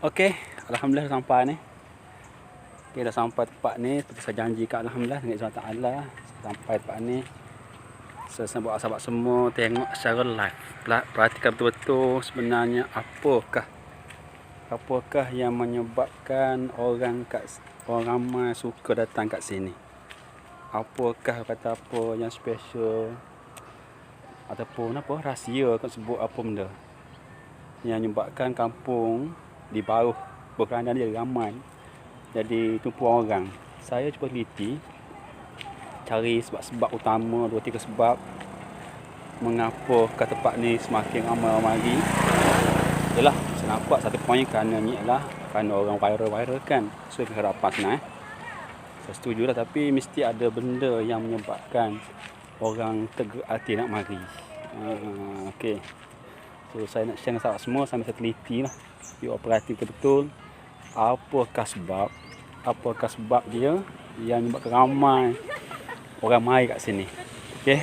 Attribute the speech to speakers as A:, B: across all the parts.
A: Okey, alhamdulillah dah sampai ni. Okey, dah sampai tempat ni seperti saya janjikan, alhamdulillah dengan izin Allah Taala sampai tempat ni. Saya buat sahabat semua tengok secara live. Perhatikan betul-betul sebenarnya apakah yang menyebabkan orang ramai suka datang kat sini. Apakah kata apa yang special ataupun apa rahsia kat sebut apa benda yang menyebabkan kampung di bawah berkelandan dia ramai. Jadi tumpuan orang. Saya cuba teliti cari sebab-sebab utama, 2-3 sebab mengapa kat tempat ni semakin ramai orang mari. Yalah, saya nampak satu poin kerana ni ialah kerana orang viral kan. So harapan senang saya setuju lah, tapi mesti ada benda yang menyebabkan orang tergerak hati nak mari. Okey. So saya nak share dengan sahabat semua sambil saya teliti lah. You perhati betul apakah sebab dia yang menyebabkan ramai orang mari kat sini. Okey.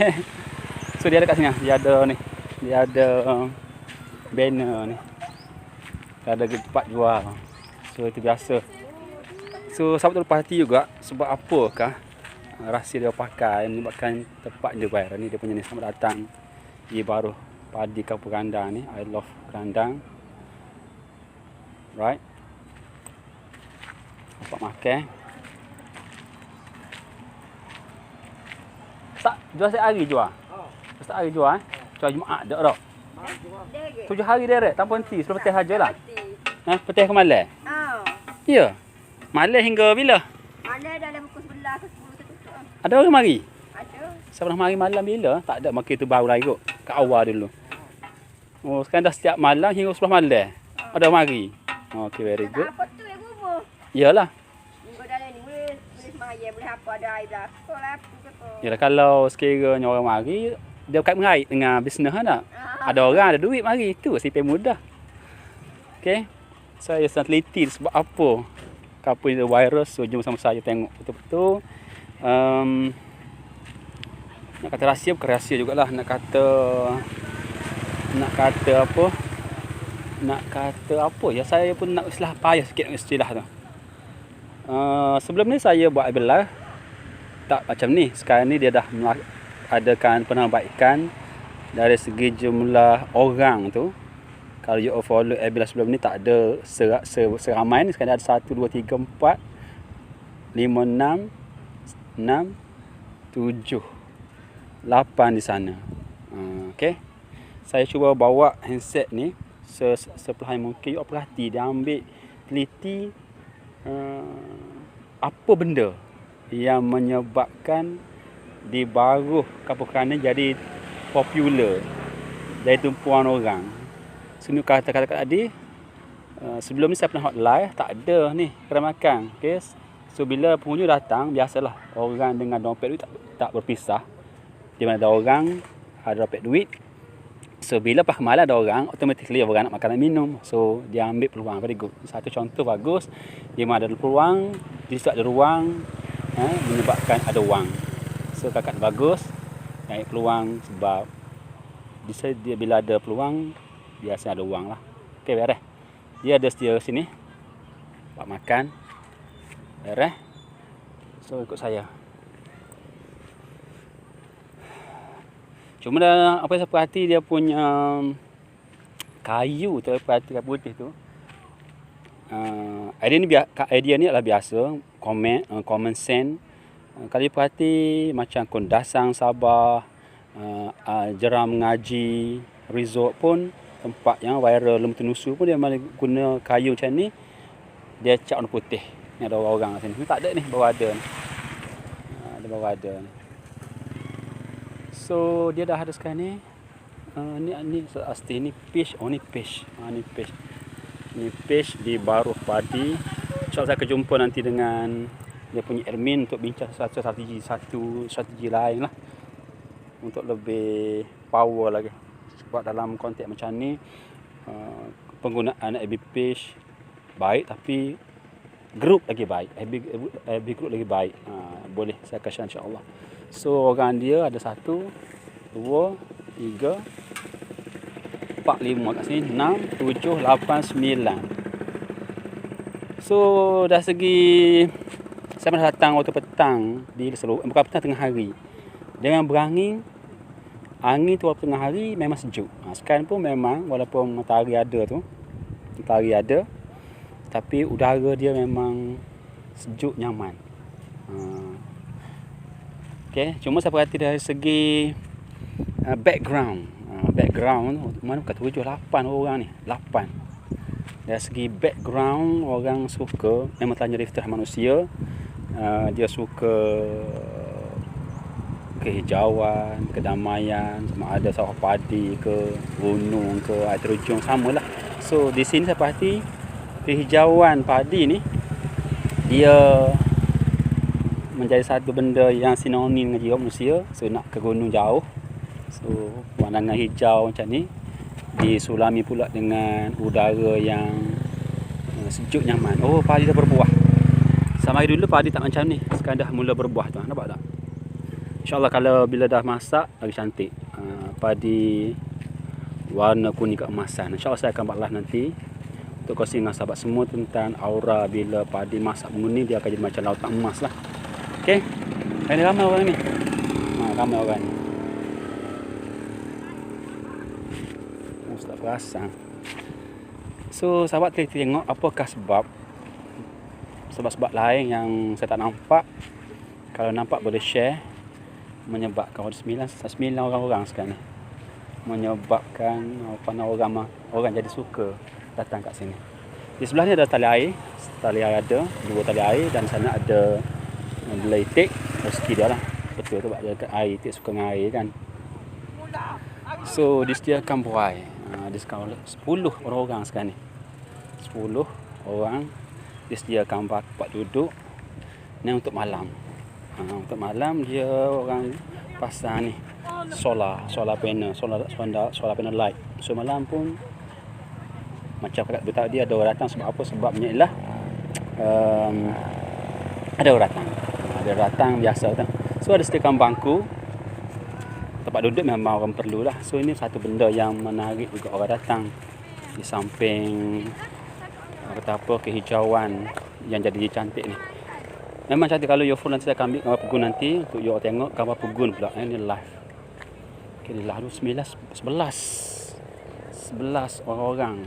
A: So dia ada kat sini, dia ada ni. Dia ada banner ni. Dia ada tempat jual. So itu biasa. So sahabat tu perhati juga sebab apakah rahsia dia pakai yang menyebabkan tempat dia viral ni. Dia punya ni, selamat datang di Baruh Padi Kampung Randang ni. I love Randang. Right. Tempat makan. Tak, jual setiap hari jual? Setiap hari jual Jual Jumaat tak tak? 7 hari direct, tanpa henti, sebelum petih saja lah. Petih ke malam? Ya. Malam hingga bila?
B: Malam dalam pukul 11 ke 10 tu tutup.
A: Ada orang mari?
B: Ada.
A: Saya pernah mari malam bila? Tak ada, makin tu baru lah ikut. Kat awal dulu. Oh, sekarang dah setiap malam hingga 10 malam. Ada orang mari? Okay, very good.
B: Apa tu yang rumah?
A: Yalah.
B: Minggu dalam ni boleh semaya, boleh apa ada air belakang lah.
A: Yalah, kalau sekiranya orang mari, dia berkait mengait dengan bisnes tak? Ada orang ada duit mari. Tu sipai mudah. Okay. Saya sedang teliti sebab apa kapal dia viral. So jom sama saya tengok betul-betul. Nak kata rahsia bukan rahsia jugalah. Nak kata apa ya, saya pun nak istilah payah sikit dengan istilah tu. Sebelum ni saya buat live tak macam ni. Sekarang ni dia dah adakan penambahkan dari segi jumlah orang tu. Kalau you follow Abila sebelum ni tak ada seramai ni. Sekarang ada 1, 2, 3, 4, 5, 6, 7, 8 di sana. Okay. Saya cuba bawa handset ni sepelahai mungkin. You perhati, dia ambil teliti apa benda yang menyebabkan di Baruh Kampung Randang jadi popular dari tumpuan orang. Sini kata-kata tadi, sebelum ni saya pernah hot live, tak ada ni kedai makan. Okay. So bila pengunjung datang, biasalah orang dengan dompet duit tak berpisah. Di mana ada orang ada dompet duit. So bila pas malam ada orang, automatically orang nak makan dan minum. So dia ambil peluang, very good. Satu contoh bagus, di mana ada peluang, di situ ada ruang, menyebabkan ada wang. So kakak bagus, naik peluang sebab dia bila ada peluang biasanya ada wang lah. Okey, beres. Dia ada setia sini. Pak makan. Beres. So ikut saya. Cuma dah, apa yang saya perhati dia punya kayu tu, perhati kayu putih tu. Idea ni adalah biasa, common sense. Kalau perhati macam Kundasang Sabah, Jeram Mengaji, resort pun tempat yang viral Lembu Nusu pun dia guna kayu macam ni. Dia cat warna putih. Ni ada orang-orang sini. Ni tak ada ni, baru ada ni. Ada baru ada ni. So dia dah ada sekarang ni. Ni pasti ni page. Oh ni page. Ni page. Ni page di Baruh Padi. InsyaAllah saya akan jumpa nanti dengan dia punya admin untuk bincang satu strategi lain lah. Untuk lebih power lagi. Sebab dalam konteks macam ni, penggunaan FB page baik, tapi group lagi baik. FB group lagi baik. Boleh saya akan share insyaAllah. So orang dia ada 1, 2, 3, 4, 5 kat sini, 6, 7, 8, 9. So dah segi saya pernah datang waktu petang di bukan petang, tengah hari. Dengan berangin, angin tu waktu tengah hari memang sejuk. Sekarang pun memang walaupun matahari ada, tapi udara dia memang sejuk, nyaman. Okay, cuma saya perhati dari segi background. Background mana bukan 7, 8 orang ni. 8. Dari segi background, orang suka memang tanya fitrah manusia. Dia suka kehijauan, kedamaian, sama ada sawah padi ke, gunung ke, air terjun, samalah. So di sini saya perhati kehijauan padi ni dia menjadi satu benda yang sinonim dengan jiwa manusia. So nak ke gunung jauh, so pemandangan hijau macam ni disulami pula dengan udara yang sejuk, nyaman. Oh, padi dah berbuah. Sama hari dulu padi tak macam ni, sekarang dah mula berbuah tu. Nampak tak? InsyaAllah kalau bila dah masak lagi cantik. Padi warna kuning keemasan. InsyaAllah saya akan buat live nanti untuk kongsi dengan sahabat semua tentang aura bila padi masak menguning, dia akan jadi macam lautan emas lah. Okay, ini ramai orang ni. Ramai orang ni. Tak perasan. So sahabat tengok apakah sebab-sebab lain yang saya tak nampak. Kalau nampak boleh share. Menyebabkan 9 orang sekarang ni, menyebabkan orang jadi suka datang kat sini. Di sebelah ni ada tali air ada 2 tali air, dan sana ada bila itik rezeki dia lah. Betul tu, sebab dia air, itik suka dengan air kan. So disediakan buai. Disediakan 10 orang sekarang ni. 10 orang disediakan tempat duduk ni untuk malam. Untuk malam dia orang pasang ni solar panel light. So malam pun macam kakak beritahu dia ada orang datang. Sebab apa? Sebabnya ialah ada orang datang biasa tu. So ada sediakan bangku, tempat duduk memang orang perlulah. So ini satu benda yang menarik juga orang datang. Di samping kehijauan yang jadi cantik ni. Memang cantik. Kalau you full nanti saya akan ambil gambar pegun nanti untuk you tengok gambar pegun pula. Ini live. Okay, ni lalu 11 orang.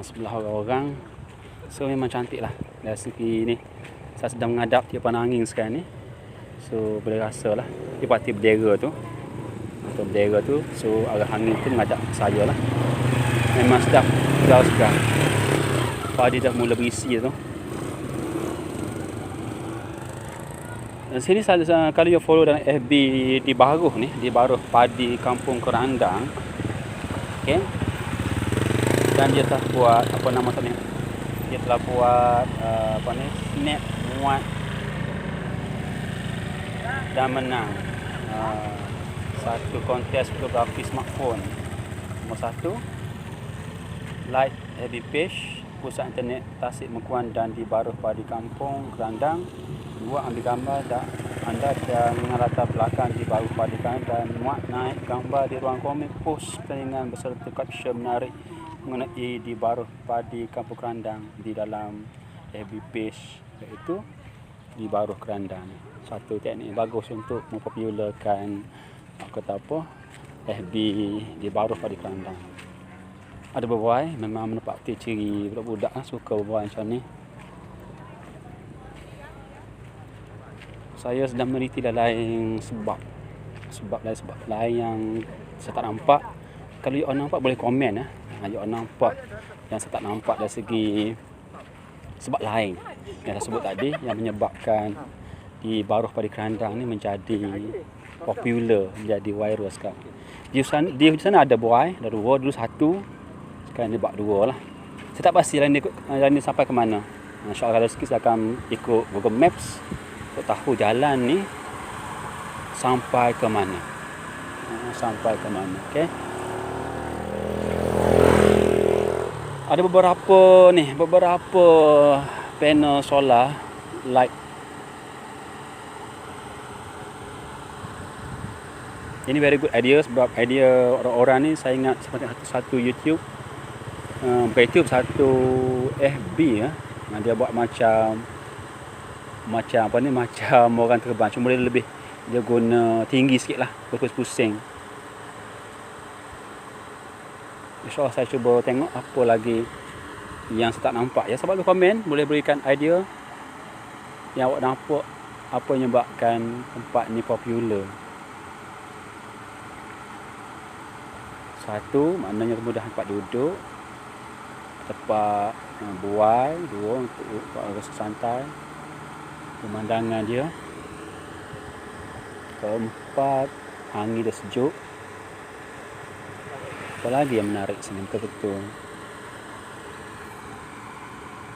A: 11 orang. So memang cantik lah. Dari segi ni saya sedang menghadap tiupan angin sekarang ni. So boleh rasa lah dia parti bendera tu. Untuk bendera tu, so arah angin tu menghadap saya lah. Memang sedap, segar. Padi dah mula berisi tu. Dan sini kalau you follow dalam FB di Baruh ni, di Baruh Padi Kampung Kerandang. Okay. Dan dia telah buat apa nama tu ni? Dia telah buat snap muat dan menang satu kontes fotografi smartphone. Nombor 1 like FB page Pusat Internet Tasik Mekuan dan di Baruh Padi Kampung Kerandang. 2 ambil gambar anda dengan latar belakang di Baruh Padi Kerandang, dan muat naik gambar di ruang komik, post pertandingan beserta caption menarik mengenai di Baruh Padi Kampung Kerandang di dalam FB page, iaitu di Baruh Kerandang. Satu teknik bagus untuk mempopularkan FB di Baruh Padi Kerandang. Ada berbuai, memang menepati ciri budak-budak suka berbuai macam ni. Saya sedang meneliti lain sebab lain yang saya tak nampak. Kalau you nampak boleh komen ya. You nampak yang saya tak nampak dari segi sebab lain yang saya sebut tadi, yang menyebabkan di Baruh Padi Kerandang ni menjadi popular, menjadi viral sekarang. Di sana ada buai, ada 2, dulu 1, sekarang ni bak 2 lah. Saya tak pasti jalan ni sampai ke mana. InsyaAllah kalau sikit saya akan ikut Google Maps untuk tahu jalan ni sampai ke mana. Okay. Ada beberapa panel solar light. Ini very good idea, sebab idea orang-orang ni saya ingat seperti satu YouTube Bukan YouTube, satu FB ya. Dia buat macam apa ni, macam orang terbang, cuma dia guna tinggi sikit lah, pusing. InsyaAllah saya cuba tengok apa lagi yang saya tak nampak ya. Sebab lu komen boleh berikan idea yang awak nampak, apa yang menyebabkan tempat ni popular. Satu, maknanya kemudahan tempat duduk, tempat buai. Dua, untuk rasa santai, pemandangan dia. Keempat, angin dia sejuk. Apa lagi yang menarik sini, betul-betul.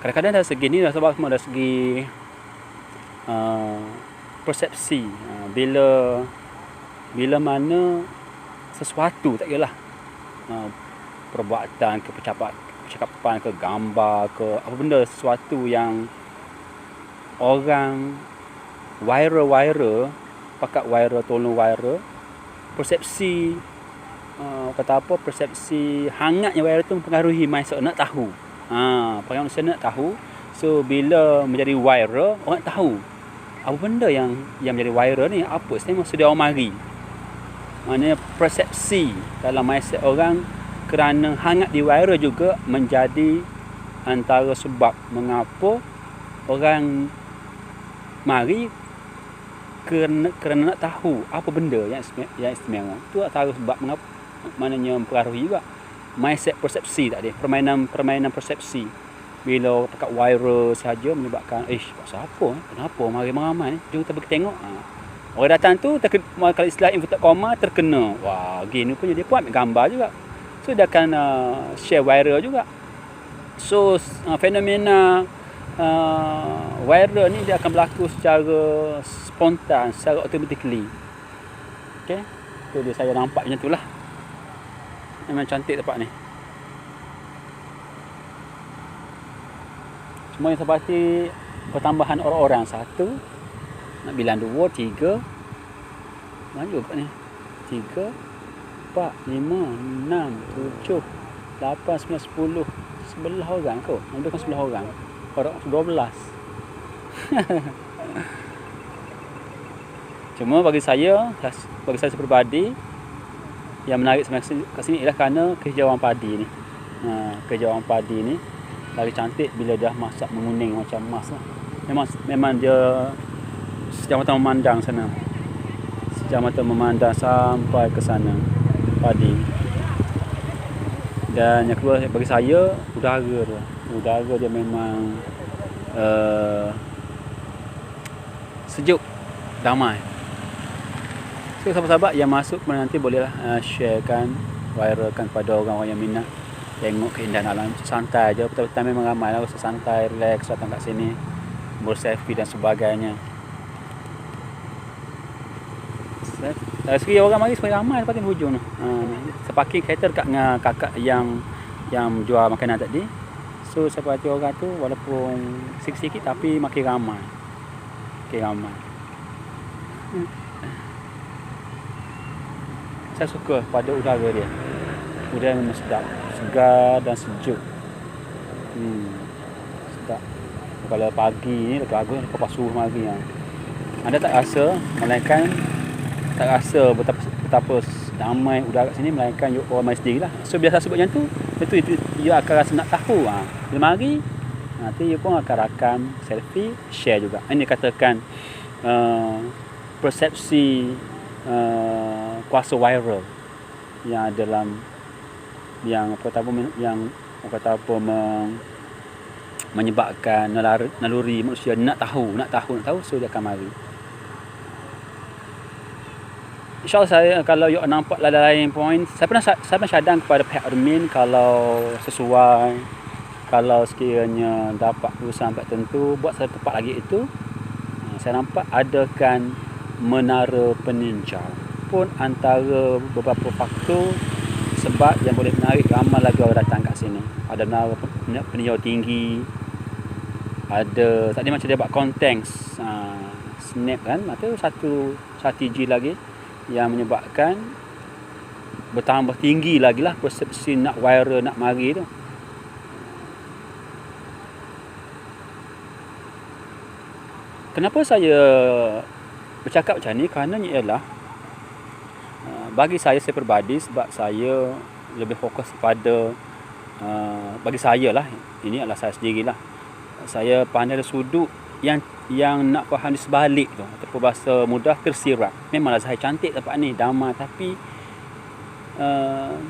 A: Kadang-kadang dari segi ni, sebab semua dari segi persepsi. Bila mana sesuatu, tak kiralah perbuatan ke percakapan ke gambar ke apa benda, sesuatu yang orang viral, pakat viral, tolong viral, persepsi persepsi hangatnya viral tu mempengaruhi manusia nak tahu. Pengaruh manusia nak tahu. So bila menjadi viral, orang tahu apa benda yang menjadi viral ni, apa sebenarnya maksud dia orang mari. Maknanya persepsi dalam mindset orang kerana hangat di viral juga menjadi antara sebab mengapa orang mari kerana nak tahu apa benda yang istimewa. Itu antara sebab mengapa, maknanya mempengaruhi juga mindset persepsi tadi, permainan persepsi. Bila dekat viral saja menyebabkan pasal apa kenapa ramai-ramai ni, jom kita pergi tengok. Orang datang tu kalau istilah inverted comma terkena. Wah, gini punya dia pun ambil gambar juga. So dia akan share viral juga. So fenomena viral ni dia akan berlaku secara spontan, secara automatically. Okey, tu dia saya nampak macam itulah. Memang cantik tempat ni. Semua yang seperti pertambahan orang-orang. 1, nak bilang 2, 3. Mana tempat ni? 3, 4, 5, 6, 7, 8, 9, 10. 11 orang kot. Lebih kan 11 orang. Orang 12. Cuma bagi saya peribadi, yang menarik kat sini ialah kerana kehijauan padi ni. Kehijauan padi ni lagi cantik bila dah masak menguning macam emas lah. Memang dia sejak mata memandang sana. Sejak mata memandang sampai ke sana padi. Dan yang kedua bagi saya, udara dia memang sejuk, damai. So sahabat-sahabat yang masuk nanti bolehlah sharekan, viralkan pada orang-orang yang minat tengok keindahan alam. Santai je, betul-betul memang ramai lah, rasa santai, relax, datang kat sini, berselfie dan sebagainya. Dari segi orang mari sebenarnya ramai tempat ni hujung tu. Separking kereta dekat dengan kakak yang jual makanan tadi. So seperti orang tu walaupun sikit-sikit tapi makin ramai. Saya suka pada udara dia. Udara memang sedap, segar dan sejuk. Sedap. Kalau pagi ni dekat aku lepas subuh mari anda tak rasa, melainkan tak rasa betapa damai udara kat sini, melainkan orang mai sendirilah. So biasa sebut macam tu, itu dia akan rasa nak tahu. Bila mari nanti dia pun akan rakam selfie, share juga. Ini katakan persepsi kuasa viral yang dalam yang menyebabkan naluri manusia nak tahu, so dia akan mari. InsyaAllah saya kalau you nampak lain poin, saya pernah cadang kepada pihak admin kalau sesuai, kalau sekiranya dapat urusan tempat tertentu, buat satu tempat lagi itu. Saya nampak adakan menara peninjau pun antara beberapa faktor sebab yang boleh menarik ramai lagi orang datang kat sini. Ada menara peninjau tinggi, ada tadi macam dia buat konten snap kan, atau satu strategi lagi yang menyebabkan bertambah tinggi lagi lah persepsi nak viral, nak mari tu. Kenapa saya bercakap macam ni? Kerana ialah bagi saya peribadi, sebab saya lebih fokus pada bagi saya lah, ini adalah saya sendirilah. Saya pandai dari sudut yang nak faham di sebalik tu, ataupun bahasa mudah tersirat. Memanglah Zahir cantik tempat ni, damai, tapi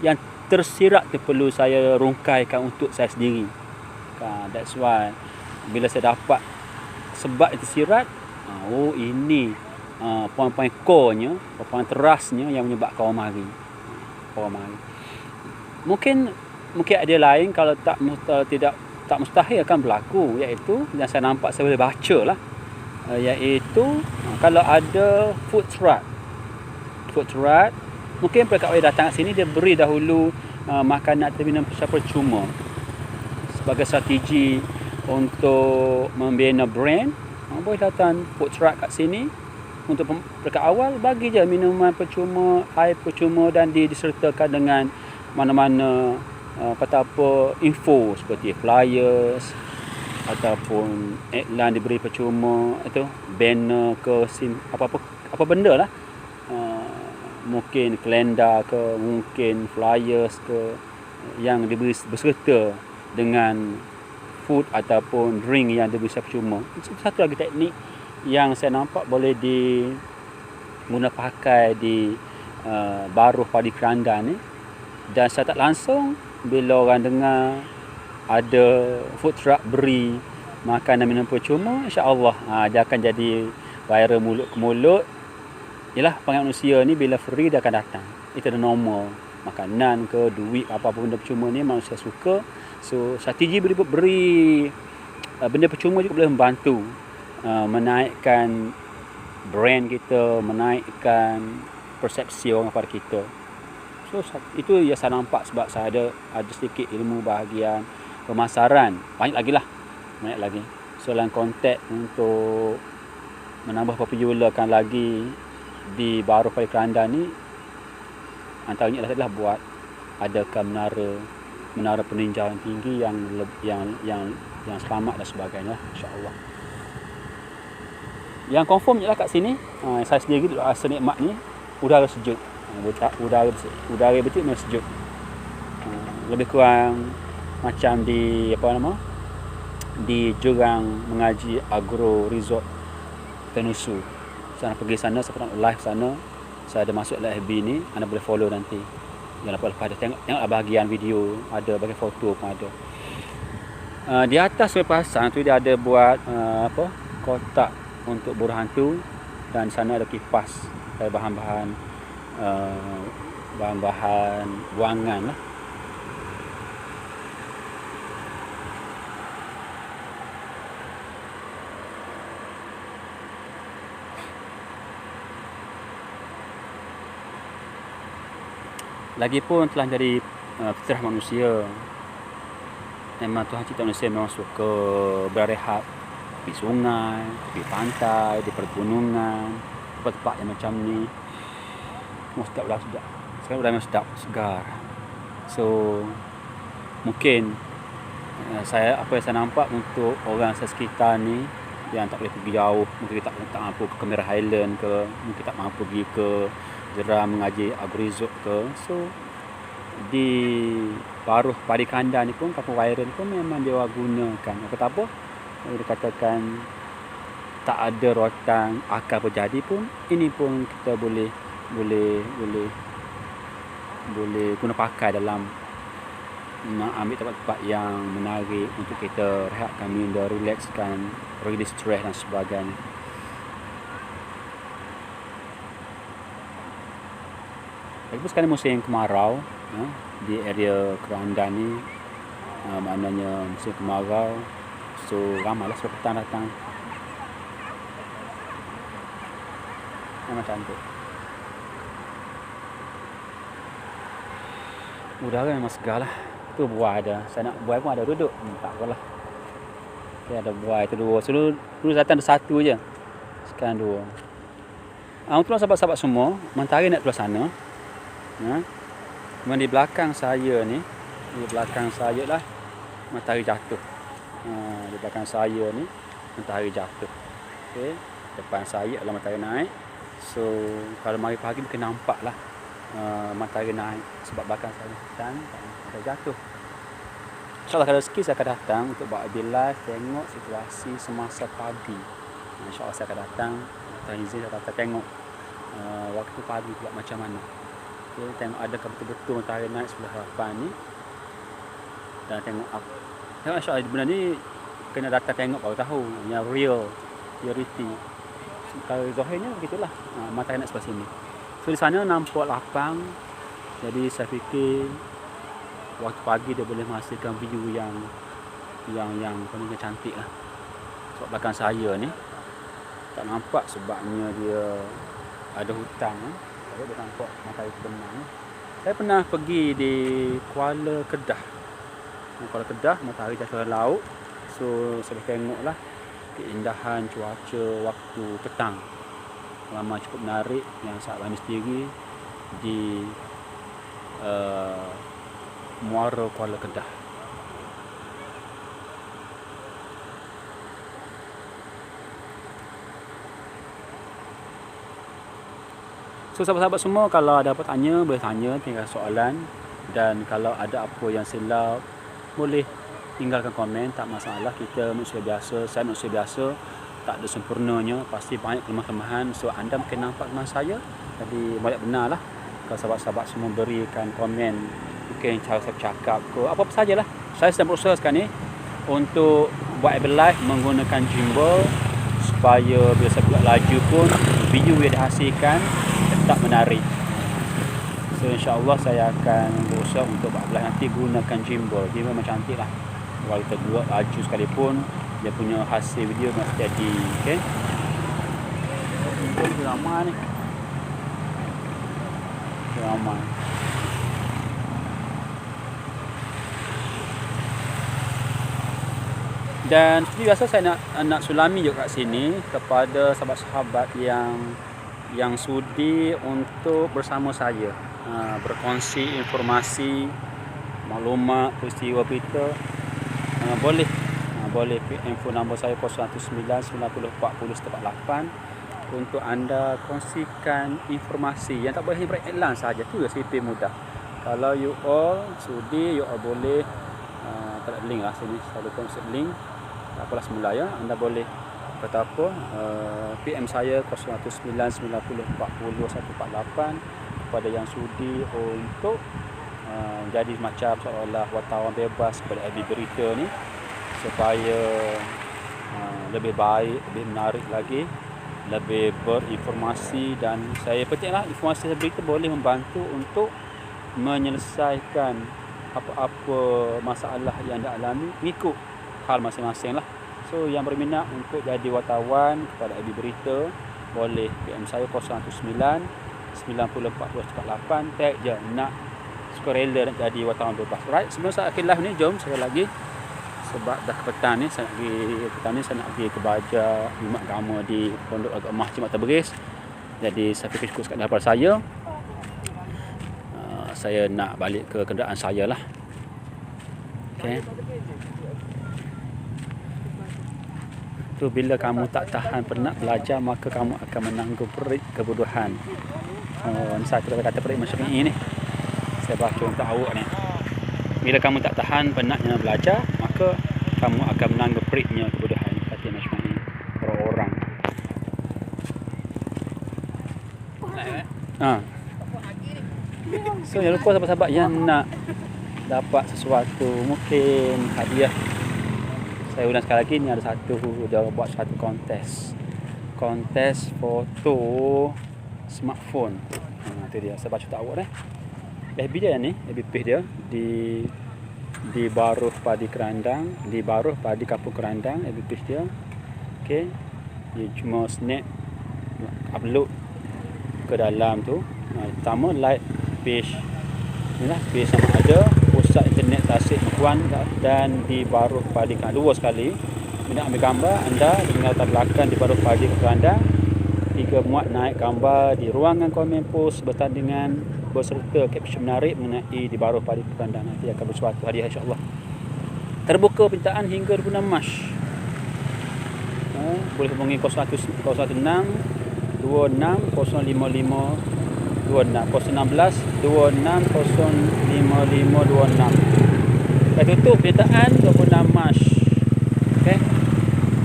A: yang tersirat tu perlu saya rungkaikan untuk saya sendiri. That's why bila saya dapat sebab tersirat, oh ini poin-poin core-nya, poin terasnya yang menyebabkan orang mari. Mungkin ada lain, kalau tak mustahil akan berlaku, iaitu yang saya nampak, saya boleh baca lah, iaitu kalau ada food truck, mungkin mereka boleh datang ke sini, dia beri dahulu makanan atau minum secara percuma sebagai strategi untuk membina brand. Boleh datang food truck kat sini untuk peringkat awal, bagi je minuman percuma, air percuma, dan disertakan dengan mana-mana info seperti flyers ataupun iklan diberi percuma, itu banner ke apa benda lah, mungkin kalender ke, mungkin flyers ke, yang diberi berserta dengan food ataupun drink yang diberi secara percuma. Satu lagi teknik yang saya nampak boleh diguna pakai di baruh padi kerandan ni, dan secara tak langsung bila orang dengar ada food truck beri makanan minum percuma, insya-Allah dia akan jadi viral mulut ke mulut. Yalah, panggil manusia ni bila free dia akan datang. Itu dah normal. Makanan ke, duit, apa-apa benda percuma ni manusia suka. So strategi beri benda percuma juga boleh membantu menaikkan brand kita, menaikkan persepsi orang pada kita. So itu yang saya nampak, sebab saya ada sedikit ilmu bahagian pemasaran. Banyak lagi. So dalam konteks untuk menambah popularkan lagi di baruh padi kerandan ni, antaranya adalah buat adakan menara peninjauan tinggi yang selamat dan sebagainya, insya-Allah. Yang confirm ialah kat sini, saya sendiri rasa nikmat ni, udara sejuk. Udara betul memang sejuk. Lebih kurang macam di di Jurang Mengaji Agro Resort Tenusu. Saya nak pergi sana, saya pernah live sana. Saya ada masuk live FB ni, anda boleh follow nanti. Yang lepas ada tengoklah bahagian video, ada bahagian foto pun ada. Di atas pasang tu dia ada buat kotak untuk burung hantu, dan di sana ada kipas dari bahan-bahan buangan lah. Lagipun telah jadi fitrah manusia. Memang Tuhan cipta manusia memang suka berehat di sungai, di pantai, di pergunungan, tempat-tempat yang macam ni. Sedap. Sekarang udah memang sedap, segar. So mungkin apa yang saya nampak untuk orang sekitar ni yang tak boleh pergi jauh, mungkin tak mampu ke Kemera Highland ke, mungkin tak mampu pergi ke Jurang Mengaji Agro Resort ke. So di baruh padi kerandan ni pun, kampung viral ni pun memang dia gunakan apa dia katakan tak ada rotan akar berjadi pun, ini pun kita boleh guna pakai dalam ambil tempat-tempat yang menarik untuk kita rehatkan minda, relaxkan, release stress dan sebagainya. Lagipun sekarang musim kemarau, di area Kerandan ni, maknanya musim kemarau. So ramailah sebab petang datang. Memang cantik. Udara memang segar lah. Tu buai ada. Saya nak buai pun ada duduk. Tak apalah. Okay, ada buai tu dua. So, dulu datang ada satu je. Sekarang dua. Untuk sahabat-sahabat semua, mentari nak belah sana. Kemudian di belakang saya ni, matahari jatuh. Di belakang saya ni, matahari jatuh. Okey, depan saya adalah matahari naik. So kalau mari pagi mungkin nampak lah matahari naik sebab belakang saya hutan ada jatuh. InsyaAllah kalau rezeki saya akan datang untuk buat live tengok situasi semasa pagi. InsyaAllah saya akan datang, Tuhan izin saya datang tengok waktu pagi pula macam mana. Okay, tengok adakah betul-betul matahari naik sebelah harapan ni. Dan tengok apa. Tengok insyaAllah benda ni kena datang tengok baru tahu yang real, reality. Kalau zahirnya begitulah, matahari naik sebelah sini. So di sana nampak lapang. Jadi saya fikir waktu pagi dia boleh menghasilkan view yang paling cantik lah. Sebab belakang saya ni tak nampak sebabnya dia ada hutan. Kalau dia nampak matahari terbenam. Saya pernah pergi di Kuala Kedah. Kuala Kedah, matahari jatuh ke laut. So saya tengoklah keindahan cuaca waktu petang. Lama cukup menarik yang saya alami sendiri di Muara Kuala Kedah. So sahabat-sahabat semua, kalau ada apa tanya, boleh tanya, tinggal soalan. Dan kalau ada apa yang silap, boleh tinggalkan komen, tak masalah. Kita manusia biasa, saya manusia biasa, tak ada sempurnanya, pasti banyak kelemahan-kelemahan. So anda mungkin nampak kelemahan saya, jadi banyak benar lah. Kalau sahabat-sahabat semua berikan komen, mungkin cara saya bercakap ke, apa-apa sajalah. Saya sedang berusaha sekarang ni untuk buat live menggunakan gimbal, supaya bila saya buat laju pun video yang dihasilkan tetap menarik. So insyaAllah saya akan berusaha untuk buat live nanti gunakan gimbal. Dia memang cantik lah. Kalau kita buat laju sekalipun, dia punya hasil video masih jadi. Okay, ini ramai ni, ramai. Dan seperti biasa saya nak sulami juga kat sini kepada sahabat-sahabat yang sudi untuk bersama saya berkongsi informasi, maklumat, peristiwa berita. Boleh info nombor saya 0199040148 untuk anda kongsikan informasi yang tak boleh bereklan saja. Tu ya sipir mudah. Kalau you all sudi, you all boleh tak ada link lah sini, saya kongsi link. Tak apalah semula ya, anda boleh kata apa PM saya 0199040148 kepada yang sudi untuk jadi macam seolah-olah wartawan bebas kepada FB berita ni, supaya lebih baik, lebih menarik lagi, lebih berinformasi. Dan saya pentinglah informasi berita boleh membantu untuk menyelesaikan apa-apa masalah yang anda alami mengikut hal masing-masing lah. So yang berminat untuk jadi wartawan kepada FB berita, boleh PM saya 0199040148, tag je nak sukarela nak jadi wartawan bebas. Right, sebelum saya akhir live ni, jom sekali lagi, sebab dah ke petang ni, saya nak pergi ke Baja Jumat Agama di Pondok Agama Cimat Taberis. Jadi saya fikir cukup sekadar daripada saya nak balik ke kenderaan saya lah. Okay. Tu bila kamu tak tahan penat belajar, maka kamu akan menanggung perit kebodohan. Ni saya kata perit macam ini. Saya baca untuk awak ni. Bila kamu tak tahan penatnya belajar, maka kamu akan menanggung peritnya kebodohan. Kata macam ni orang-orang. So jangan lupa sahabat-sahabat yang nak dapat sesuatu, mungkin hadiah. Saya ulang sekali lagi, ni ada satu, dia buat satu kontes foto smartphone. Itu dia, saya baca tak awak dah. FB dia ni, FB page dia di Baruh Padi Kerandang, di Baruh Padi Kampung Kerandang, FB page dia. Okey. Dia cuma snap upload ke dalam tu. Pertama like page. Inilah page sama ada Pusat Internet Tasik Mukuan dan di Baruh Padi Kerandang. Dua sekali. Bila ambil gambar, anda dengan latar belakang di Baruh Padi Kerandang, 3 muat naik gambar di ruangan komen post bertandingan berserta caption menarik mengenai di Baruh Padi Kerandang. Nanti akan bersuatu hadiah insya-Allah. Terbuka pintaan hingga 26 Mac. boleh hubungi 016 26 055 26 016 26 055 26. Kita tutup penyertaan 26 Mac. Okey.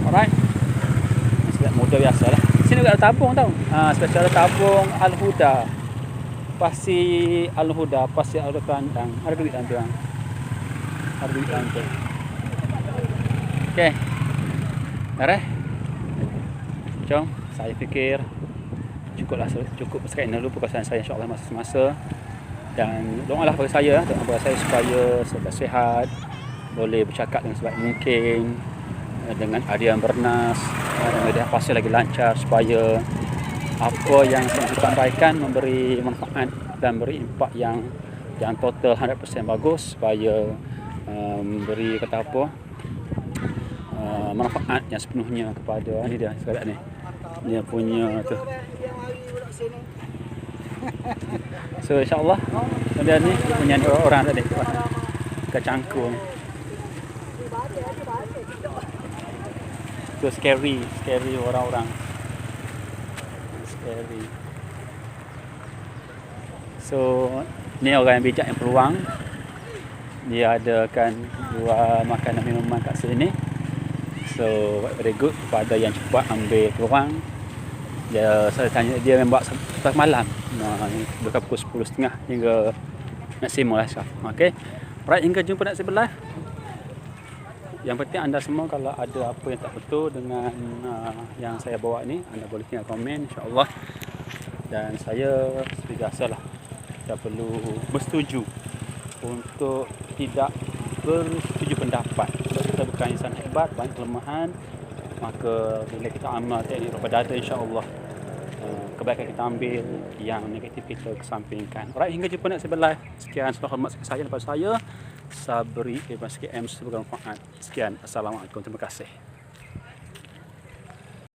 A: Alright. Sebab motor biasalah. Sini juga ada tabung tau. Spesial tabung Al-Huda. Pasti Al-Huda, pasti Al-Huda Kelantan. Ada duit dalam tu bang. Ada duit dalam tu. Okey. Dah. Jom, saya fikir cukup sekian dulu perkongsian saya insya-Allah masa-masa. Dan doalah bagi saya supaya saya sihat, boleh bercakap dengan sebaik mungkin, dengan adian bernas, media pasal lagi lancar, supaya apa yang saya sampaikan memberi manfaat dan beri impak yang total 100% bagus, supaya memberi manfaat yang sepenuhnya kepada ni dia sekarang ni. Dia punya tu. So insya-Allah kemudian ni punya orang tadi kecangkung. Tu scary orang-orang. Scary. So ni orang yang bijak yang peluang. Dia adakan dua makanan minuman kat sini. So very good kepada yang cepat ambil peluang. Saya tanya dia memang buat sampai malam. Bukan pukul 10.30 hingga maksimum lah sekarang. Okey. Alright, hingga jumpa nak sebelah. Yang penting anda semua kalau ada apa yang tak betul dengan yang saya bawa ni, anda boleh tinggal komen insya-Allah. Dan saya seperti biasalah, kita perlu bersetuju untuk tidak bersetuju pendapat. Sebab kita bukan insan hebat, banyak kelemahan. Maka bila kita amal teknik roda dada insya-Allah, kebaikan kita ambil, yang negatif kita kesampingkan. Alright, hingga jumpa next live. Sekian, selamat hormat saya daripada saya Sabri Ibn SKM sebagai manfaat. Sekian, assalamualaikum, terima kasih.